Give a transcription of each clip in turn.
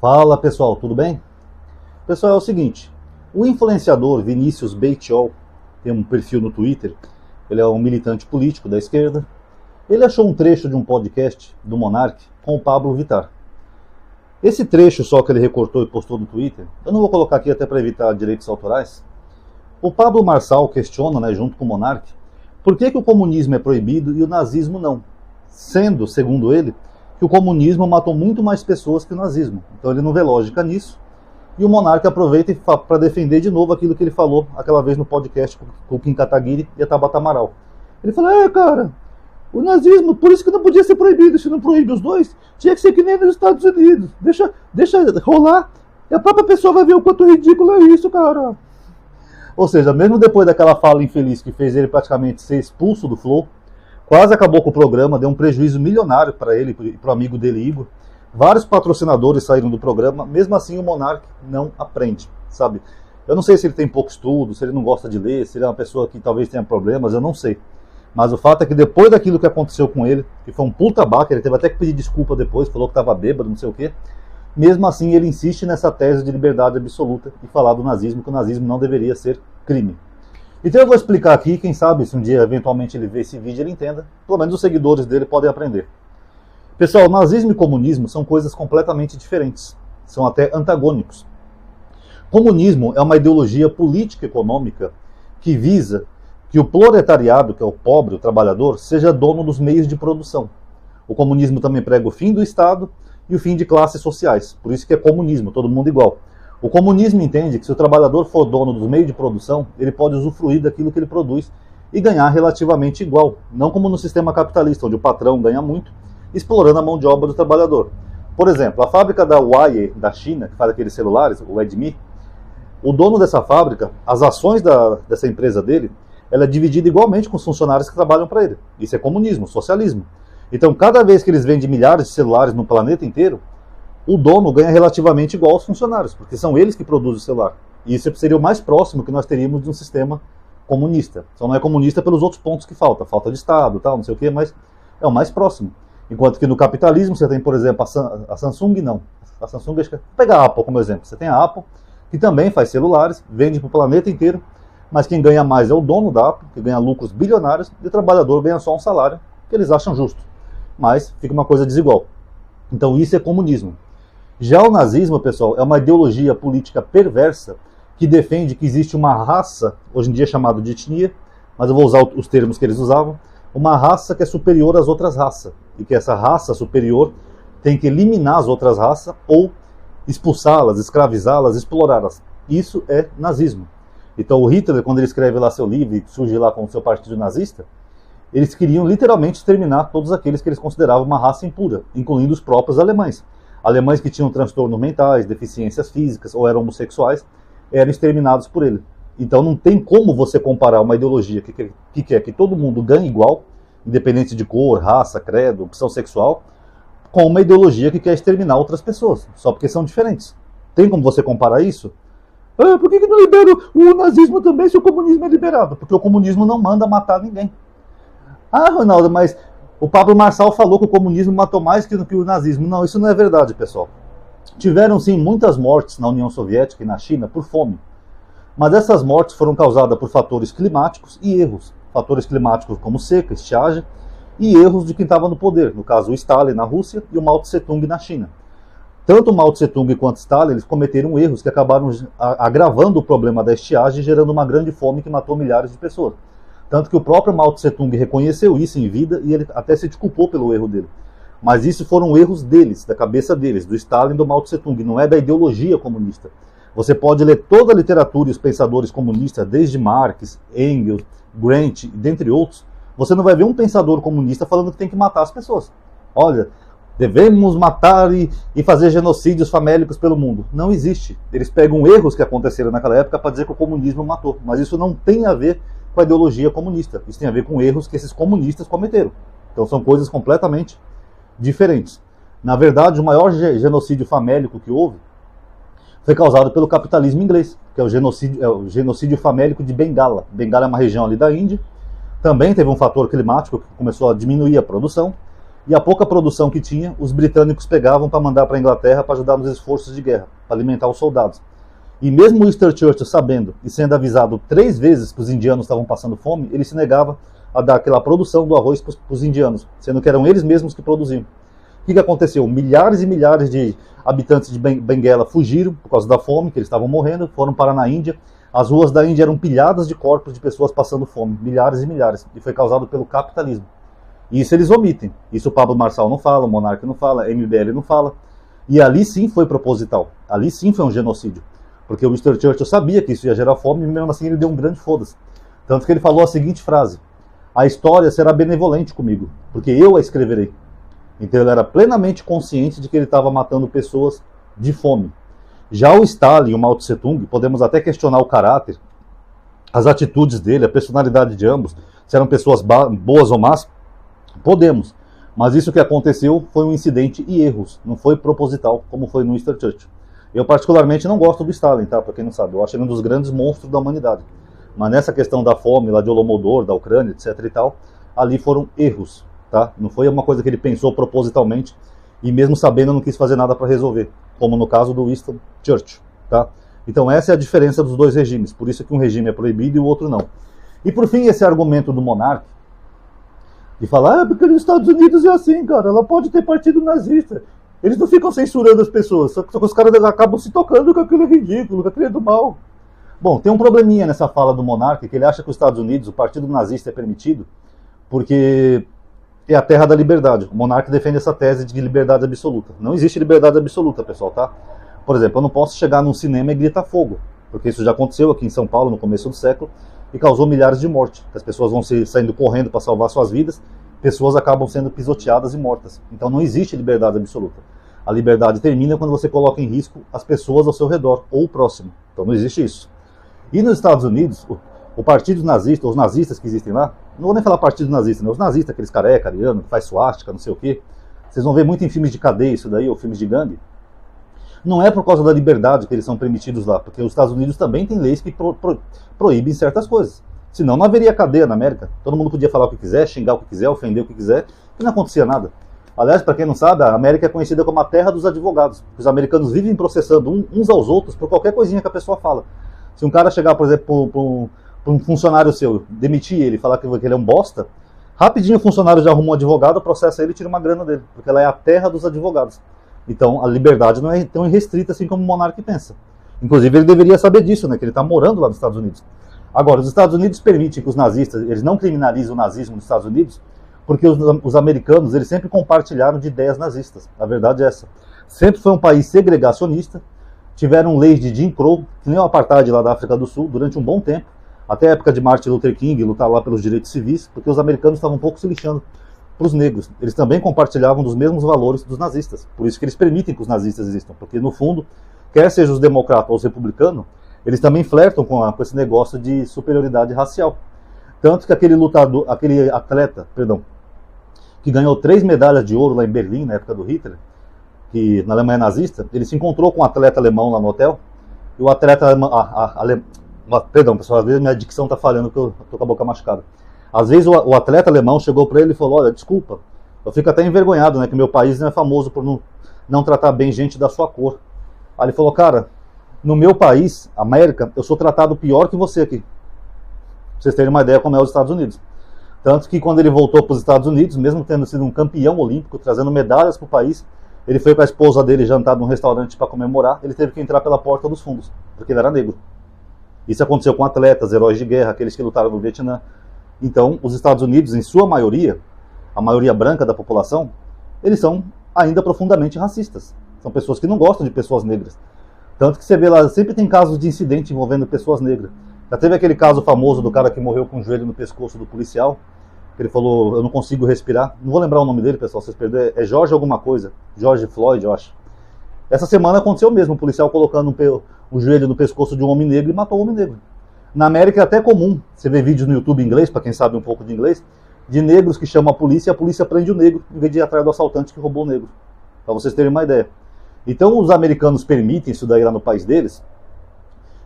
Fala pessoal, tudo bem? Pessoal, é o seguinte, o influenciador Vinícius Beitiol tem um perfil no Twitter, ele é um militante político da esquerda, ele achou um trecho de um podcast do Monark com o Pablo Vittar. Esse trecho só que ele recortou e postou no Twitter, eu não vou colocar aqui até para evitar direitos autorais. O Pablo Marçal questiona, junto com o Monark, por que o comunismo é proibido e o nazismo não? Sendo, segundo ele, que o comunismo matou muito mais pessoas que o nazismo. Então ele não vê lógica nisso. E o Monark aproveita para defender de novo aquilo que ele falou aquela vez no podcast com o Kim Kataguiri e a Tabata Amaral. Ele fala, cara, o nazismo, por isso que não podia ser proibido. Se não proíbe os dois, tinha que ser que nem nos Estados Unidos. Deixa rolar e a própria pessoa vai ver o quanto ridículo é isso, cara. Ou seja, mesmo depois daquela fala infeliz que fez ele praticamente ser expulso do Flow, quase acabou com o programa, deu um prejuízo milionário para ele e para o amigo dele, Igor. Vários patrocinadores saíram do programa, mesmo assim o Monark não aprende, sabe? Eu não sei se ele tem pouco estudo, se ele não gosta de ler, se ele é uma pessoa que talvez tenha problemas, eu não sei. Mas o fato é que depois daquilo que aconteceu com ele, que foi um puta baque, ele teve até que pedir desculpa depois, falou que estava bêbado, não sei o quê. Mesmo assim ele insiste nessa tese de liberdade absoluta e falar do nazismo, que o nazismo não deveria ser crime. Então eu vou explicar aqui, quem sabe se um dia eventualmente ele ver esse vídeo ele entenda, pelo menos os seguidores dele podem aprender. Pessoal, nazismo e comunismo são coisas completamente diferentes, são até antagônicos. Comunismo é uma ideologia política e econômica que visa que o proletariado, que é o pobre, o trabalhador, seja dono dos meios de produção. O comunismo também prega o fim do Estado e o fim de classes sociais, por isso que é comunismo, todo mundo igual. O comunismo entende que se o trabalhador for dono dos meios de produção, ele pode usufruir daquilo que ele produz e ganhar relativamente igual, não como no sistema capitalista, onde o patrão ganha muito, explorando a mão de obra do trabalhador. Por exemplo, a fábrica da Huawei da China, que faz aqueles celulares, o Redmi, o dono dessa fábrica, as ações dessa empresa dele, ela é dividida igualmente com os funcionários que trabalham para ele. Isso é comunismo, socialismo. Então, cada vez que eles vendem milhares de celulares no planeta inteiro, o dono ganha relativamente igual aos funcionários, porque são eles que produzem o celular. E isso seria o mais próximo que nós teríamos de um sistema comunista. Só não é comunista pelos outros pontos que falta de Estado, tal, não sei o quê, mas é o mais próximo. Enquanto que no capitalismo você tem, por exemplo, a Samsung, não. A Samsung, acho que vou pegar a Apple como exemplo. Você tem a Apple, que também faz celulares, vende para o planeta inteiro, mas quem ganha mais é o dono da Apple, que ganha lucros bilionários, e o trabalhador ganha só um salário, que eles acham justo. Mas fica uma coisa desigual. Então isso é comunismo. Já o nazismo, pessoal, é uma ideologia política perversa que defende que existe uma raça, hoje em dia chamada de etnia, mas eu vou usar os termos que eles usavam, uma raça que é superior às outras raças, e que essa raça superior tem que eliminar as outras raças ou expulsá-las, escravizá-las, explorá-las. Isso é nazismo. Então o Hitler, quando ele escreve lá seu livro e surge lá com o seu partido nazista, eles queriam literalmente exterminar todos aqueles que eles consideravam uma raça impura, incluindo os próprios alemães. Alemães que tinham transtornos mentais, deficiências físicas ou eram homossexuais, eram exterminados por ele. Então não tem como você comparar uma ideologia que quer que todo mundo ganhe igual, independente de cor, raça, credo, opção sexual, com uma ideologia que quer exterminar outras pessoas, só porque são diferentes. Tem como você comparar isso? Por que não libera o nazismo também se o comunismo é liberado? Porque o comunismo não manda matar ninguém. Ronaldo, mas o Pablo Marçal falou que o comunismo matou mais que o nazismo. Não, isso não é verdade, pessoal. Tiveram, sim, muitas mortes na União Soviética e na China por fome. Mas essas mortes foram causadas por fatores climáticos e erros. Fatores climáticos como seca, estiagem, e erros de quem estava no poder. No caso, o Stalin na Rússia e o Mao Tse-tung na China. Tanto o Mao Tse-tung quanto o Stalin, eles cometeram erros que acabaram agravando o problema da estiagem, gerando uma grande fome que matou milhares de pessoas. Tanto que o próprio Mao Tse-tung reconheceu isso em vida e ele até se desculpou pelo erro dele. Mas isso foram erros deles, da cabeça deles, do Stalin e do Mao Tse-tung, não é da ideologia comunista. Você pode ler toda a literatura e os pensadores comunistas, desde Marx, Engels, Grant, dentre outros, você não vai ver um pensador comunista falando que tem que matar as pessoas. Olha, devemos matar e fazer genocídios famélicos pelo mundo. Não existe. Eles pegam erros que aconteceram naquela época para dizer que o comunismo matou, mas isso não tem a ver com a ideologia comunista. Isso tem a ver com erros que esses comunistas cometeram. Então são coisas completamente diferentes. Na verdade, o maior genocídio famélico que houve foi causado pelo capitalismo inglês, que é o genocídio famélico de Bengala. Bengala é uma região ali da Índia. Também teve um fator climático que começou a diminuir a produção. E a pouca produção que tinha, os britânicos pegavam para mandar para a Inglaterra para ajudar nos esforços de guerra, para alimentar os soldados. E mesmo Winston Churchill sabendo e sendo avisado 3 vezes que os indianos estavam passando fome, ele se negava a dar aquela produção do arroz para os indianos, sendo que eram eles mesmos que produziam. O que aconteceu? Milhares e milhares de habitantes de Benguela fugiram por causa da fome, que eles estavam morrendo, foram parar na Índia. As ruas da Índia eram pilhadas de corpos de pessoas passando fome, milhares e milhares, e foi causado pelo capitalismo. E isso eles omitem. Isso o Pablo Marçal não fala, o Monark não fala, a MBL não fala. E ali sim foi proposital. Ali sim foi um genocídio. Porque o Winston Churchill sabia que isso ia gerar fome e mesmo assim ele deu um grande foda-se. Tanto que ele falou a seguinte frase: a história será benevolente comigo, porque eu a escreverei. Então ele era plenamente consciente de que ele estava matando pessoas de fome. Já o Stalin e o Mao Tse Tung, podemos até questionar o caráter, as atitudes dele, a personalidade de ambos, se eram pessoas boas ou más. Podemos, mas isso que aconteceu foi um incidente e erros, não foi proposital, como foi no Winston Churchill. Eu particularmente não gosto do Stalin, tá? Para quem não sabe, eu acho ele um dos grandes monstros da humanidade. Mas nessa questão da fome, lá de Holodomor, da Ucrânia, etc e tal, ali foram erros, tá? Não foi uma coisa que ele pensou propositalmente e mesmo sabendo não quis fazer nada para resolver, como no caso do Winston Churchill, tá? Então essa é a diferença dos dois regimes, por isso que um regime é proibido e o outro não. E por fim, esse argumento do Monark, de falar, porque nos Estados Unidos é assim, cara, ela pode ter partido nazista. Eles não ficam censurando as pessoas, só que os caras acabam se tocando que aquilo é ridículo, que aquilo é do mal. Bom, tem um probleminha nessa fala do Monark, que ele acha que os Estados Unidos, o partido nazista é permitido, porque é a terra da liberdade. O Monark defende essa tese de liberdade absoluta. Não existe liberdade absoluta, pessoal, tá? Por exemplo, eu não posso chegar num cinema e gritar fogo, porque isso já aconteceu aqui em São Paulo no começo do século, e causou milhares de mortes. As pessoas vão saindo correndo para salvar suas vidas, pessoas acabam sendo pisoteadas e mortas. Então não existe liberdade absoluta. A liberdade termina quando você coloca em risco as pessoas ao seu redor, ou o próximo. Então não existe isso. E nos Estados Unidos, o partido nazista, os nazistas que existem lá, não vou nem falar partido nazista, né? Os nazistas, aqueles careca, ariano, que faz suástica, não sei o quê, vocês vão ver muito em filmes de cadeia isso daí, ou filmes de gangue. Não é por causa da liberdade que eles são permitidos lá, porque os Estados Unidos também têm leis que proíbem certas coisas. Senão não haveria cadeia na América. Todo mundo podia falar o que quiser, xingar o que quiser, ofender o que quiser, e não acontecia nada. Aliás, para quem não sabe, a América é conhecida como a terra dos advogados. Os americanos vivem processando uns aos outros por qualquer coisinha que a pessoa fala. Se um cara chegar, por exemplo, para um funcionário seu, demitir ele, falar que ele é um bosta, rapidinho o funcionário já arruma um advogado, processa ele e tira uma grana dele, porque ela é a terra dos advogados. Então a liberdade não é tão irrestrita assim como o monarca pensa. Inclusive ele deveria saber disso, né, que ele está morando lá nos Estados Unidos. Agora, os Estados Unidos permitem que os nazistas, eles não criminalizam o nazismo nos Estados Unidos, porque os americanos, eles sempre compartilharam de ideias nazistas. A verdade é essa. Sempre foi um país segregacionista, tiveram leis de Jim Crow, que nem o apartheid lá da África do Sul, durante um bom tempo, até a época de Martin Luther King, lutar lá pelos direitos civis, porque os americanos estavam um pouco se lixando para os negros. Eles também compartilhavam dos mesmos valores dos nazistas. Por isso que eles permitem que os nazistas existam, porque no fundo, quer sejam os democratas ou os republicanos, eles também flertam com esse negócio de superioridade racial. Tanto que aquele atleta, que ganhou 3 medalhas de ouro lá em Berlim, na época do Hitler, que na Alemanha nazista, ele se encontrou com um atleta alemão lá no hotel, e o atleta perdão, pessoal, às vezes minha dicção está falhando, porque eu estou com a boca machucada. Às vezes o atleta alemão chegou para ele e falou, olha, desculpa, eu fico até envergonhado, né, que meu país não é famoso por não tratar bem gente da sua cor. Aí ele falou, cara, no meu país, América, eu sou tratado pior que você aqui. Pra vocês terem uma ideia como é os Estados Unidos. Tanto que quando ele voltou para os Estados Unidos, mesmo tendo sido um campeão olímpico, trazendo medalhas para o país, ele foi com a esposa dele jantar num restaurante para comemorar, ele teve que entrar pela porta dos fundos, porque ele era negro. Isso aconteceu com atletas, heróis de guerra, aqueles que lutaram no Vietnã. Então, os Estados Unidos, em sua maioria, a maioria branca da população, eles são ainda profundamente racistas. São pessoas que não gostam de pessoas negras. Tanto que você vê lá, sempre tem casos de incidente envolvendo pessoas negras. Já teve aquele caso famoso do cara que morreu com o joelho no pescoço do policial, que ele falou, eu não consigo respirar. Não vou lembrar o nome dele, pessoal, vocês perderam. É George alguma coisa. George Floyd, eu acho. Essa semana aconteceu mesmo, o policial colocando o joelho no pescoço de um homem negro e matou o homem negro. Na América é até comum, você vê vídeos no YouTube em inglês, para quem sabe um pouco de inglês, de negros que chamam a polícia e a polícia prende o negro, em vez de ir atrás do assaltante que roubou o negro. Para vocês terem uma ideia. Então os americanos permitem isso daí lá no país deles,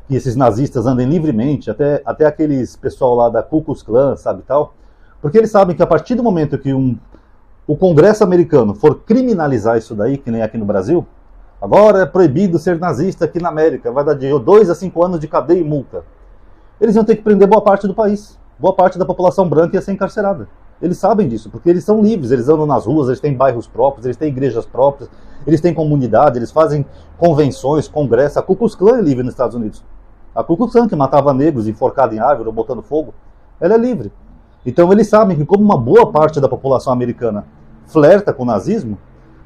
que esses nazistas andem livremente, até aqueles pessoal lá da Ku Klux Klan, sabe, tal, porque eles sabem que a partir do momento que um o Congresso americano for criminalizar isso daí, que nem aqui no Brasil, agora é proibido ser nazista aqui na América, vai dar de 2 a 5 anos de cadeia e multa. Eles iam ter que prender boa parte do país. Boa parte da população branca ia ser encarcerada. Eles sabem disso, porque eles são livres, eles andam nas ruas, eles têm bairros próprios, eles têm igrejas próprias, eles têm comunidade, eles fazem convenções, congressos. A Ku Klux Klan é livre nos Estados Unidos. A Ku Klux Klan, que matava negros enforcado em árvore ou botando fogo, ela é livre. Então eles sabem que como uma boa parte da população americana flerta com o nazismo,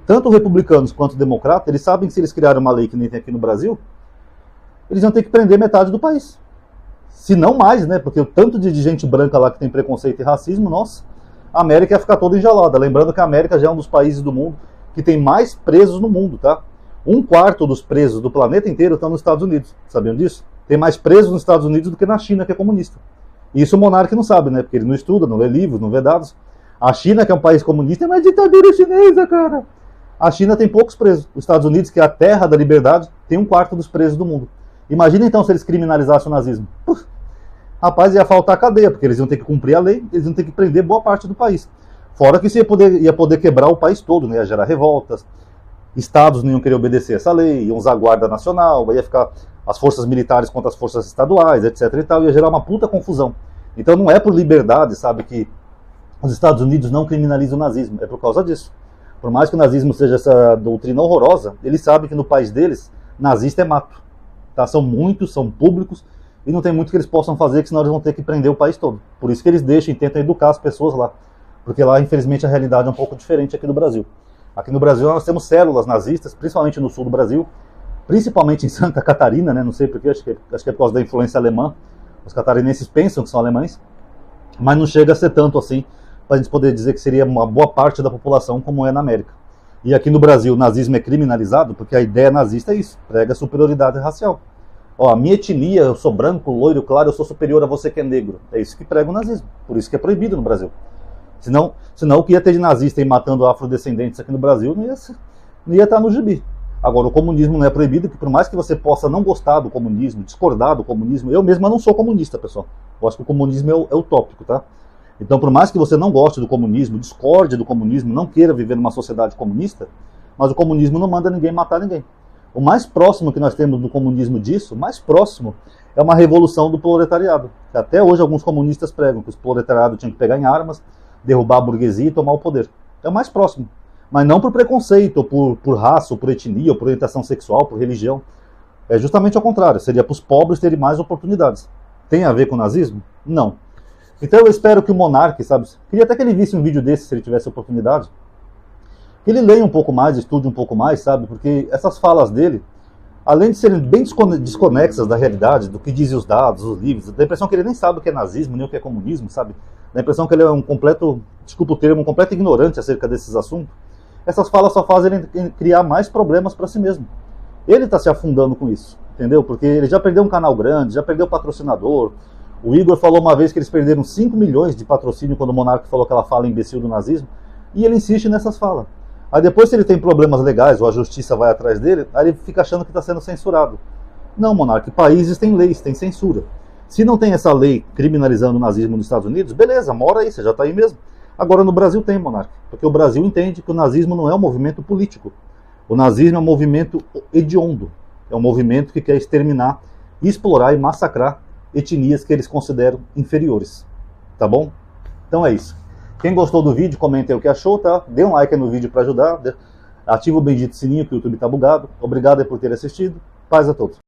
tanto republicanos quanto democratas, eles sabem que se eles criarem uma lei que nem tem aqui no Brasil, eles vão ter que prender metade do país. Se não mais, né? Porque o tanto de gente branca lá que tem preconceito e racismo, nossa, a América ia ficar toda enjalada. Lembrando que a América já é um dos países do mundo que tem mais presos no mundo, tá? 1/4 dos presos do planeta inteiro estão nos Estados Unidos. Sabiam disso? Tem mais presos nos Estados Unidos do que na China, que é comunista. E isso o monarca não sabe, né? Porque ele não estuda, não lê livros, não vê dados. A China, que é um país comunista, é uma ditadura chinesa, cara. A China tem poucos presos. Os Estados Unidos, que é a terra da liberdade, tem 1/4 dos presos do mundo. Imagina então se eles criminalizassem o nazismo. Rapaz, ia faltar cadeia, porque eles iam ter que cumprir a lei, eles iam ter que prender boa parte do país. Fora que isso ia poder quebrar o país todo, né? Ia gerar revoltas, estados não iam querer obedecer essa lei, iam usar a Guarda Nacional, ia ficar as forças militares contra as forças estaduais, etc. e tal, ia gerar uma puta confusão. Então não é por liberdade, sabe, que os Estados Unidos não criminalizam o nazismo, é por causa disso. Por mais que o nazismo seja essa doutrina horrorosa, eles sabem que no país deles, nazista é mato. Tá? São muitos, são públicos, e não tem muito que eles possam fazer, que senão eles vão ter que prender o país todo. Por isso que eles deixam e tentam educar as pessoas lá. Porque lá, infelizmente, a realidade é um pouco diferente aqui do Brasil. Aqui no Brasil nós temos células nazistas, principalmente no sul do Brasil, principalmente em Santa Catarina, né? Não sei porquê, acho que é por causa da influência alemã. Os catarinenses pensam que são alemães, mas não chega a ser tanto assim, para a gente poder dizer que seria uma boa parte da população como é na América. E aqui no Brasil o nazismo é criminalizado porque a ideia nazista é isso, prega superioridade racial. Ó, a minha etnia, eu sou branco, loiro, claro, eu sou superior a você que é negro. É isso que prega o nazismo, por isso que é proibido no Brasil. Senão o que ia ter de nazista aí matando afrodescendentes aqui no Brasil não ia estar no gibi. Agora, o comunismo não é proibido, que por mais que você possa não gostar do comunismo, discordar do comunismo, eu mesmo não sou comunista, pessoal. Eu acho que o comunismo é utópico, tá? Então, por mais que você não goste do comunismo, discorde do comunismo, não queira viver numa sociedade comunista, mas o comunismo não manda ninguém matar ninguém. O mais próximo que nós temos do comunismo disso, o mais próximo, é uma revolução do proletariado. Até hoje alguns comunistas pregam que os proletariados tinham que pegar em armas, derrubar a burguesia e tomar o poder. É o mais próximo. Mas não por preconceito, ou por raça, ou por etnia, ou por orientação sexual, por religião. É justamente ao contrário. Seria para os pobres terem mais oportunidades. Tem a ver com o nazismo? Não. Então eu espero que o monarca, sabe, queria até que ele visse um vídeo desse, se ele tivesse oportunidade, que ele leia um pouco mais, estude um pouco mais, sabe, porque essas falas dele, além de serem bem desconexas da realidade, do que dizem os dados, os livros, dá a impressão que ele nem sabe o que é nazismo, nem o que é comunismo, sabe, dá a impressão que ele é um completo, desculpa o termo, um completo ignorante acerca desses assuntos. Essas falas só fazem ele criar mais problemas para si mesmo. Ele está se afundando com isso, entendeu? Porque ele já perdeu um canal grande, já perdeu patrocinador. O Igor falou uma vez que eles perderam 5 milhões de patrocínio quando o monarca falou aquela fala imbecil do nazismo, e ele insiste nessas falas. Aí depois, se ele tem problemas legais ou a justiça vai atrás dele, aí ele fica achando que está sendo censurado. Não, monarca, países têm leis, têm censura. Se não tem essa lei criminalizando o nazismo nos Estados Unidos, beleza, mora aí, você já está aí mesmo. Agora no Brasil tem, monarca, porque o Brasil entende que o nazismo não é um movimento político. O nazismo é um movimento hediondo, é um movimento que quer exterminar, explorar e massacrar etnias que eles consideram inferiores. Tá bom? Então é isso. Quem gostou do vídeo, comenta aí o que achou, tá? Dê um like aí no vídeo para ajudar. Ativa o bendito sininho que o YouTube tá bugado. Obrigado aí por ter assistido. Paz a todos.